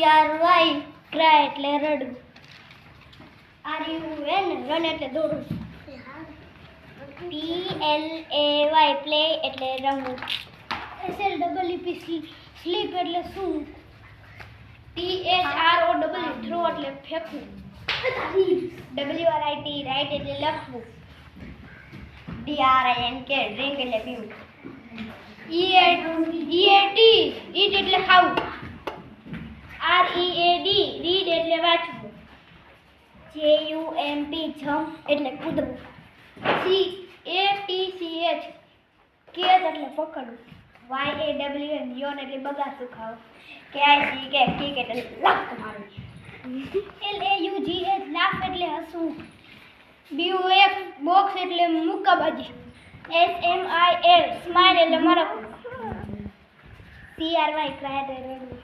CRY cry એટલે રડવું. RUN run એટલે દોડવું. PLAY પ્લે એટલે રમવું. SLEEP સ્લીપ એટલે સૂવું. THROW થ્રો એટલે ફેંકવું. WRIT રાઈટ એટલે લખવું. DRINK ડ્રિંક એટલે પીવું. EAT ઈટ એટલે ખાવું. READ રીડ એટલે વાંચવું. JUMP જમ્પ એટલે કૂદવું. CATCH કેચ એટલે પકડવું. YAWN યોન એટલે બગાસું ખાવું. KICK કિક એટલે લક મારવું. LAUGH લાફ એટલે હસવું. BOF બોક્સ એટલે મુક્કાબાજી. SMIL સ્માઈલ એટલે મરકવું. CRY ક્રાય એટલે રડવું.